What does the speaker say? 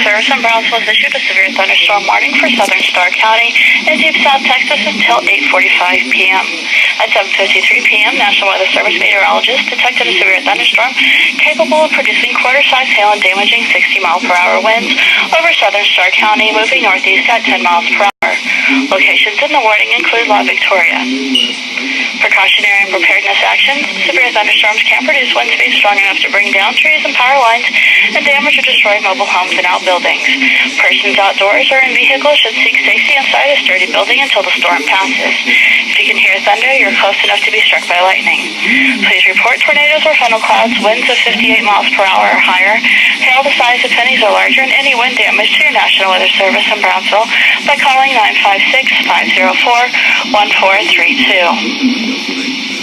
service in Brownsville has issued a severe thunderstorm warning for southern Starr County and deep south Texas until 8:45 p.m. At 7:53 p.m., National Weather Service meteorologists detected a severe thunderstorm capable of producing quarter-size hail and damaging 60-mile-per-hour winds over southern Starr County, moving northeast at 10 miles per hour. Locations in the warning include La Victoria. Precautionary and preparedness actions. Severe thunderstorms can produce wind speeds strong enough to bring down trees and power lines and damage or destroy mobile homes and outbuildings. Persons outdoors or in vehicles should seek safety inside a sturdy building until the storm passes. If you can hear thunder, you're close enough to be struck by lightning. Please report tornadoes or funnel clouds, winds of 58 miles per hour or higher, hail the size of pennies or larger, and any wind damage to your National Weather Service in Brownsville by calling 956-504-1432.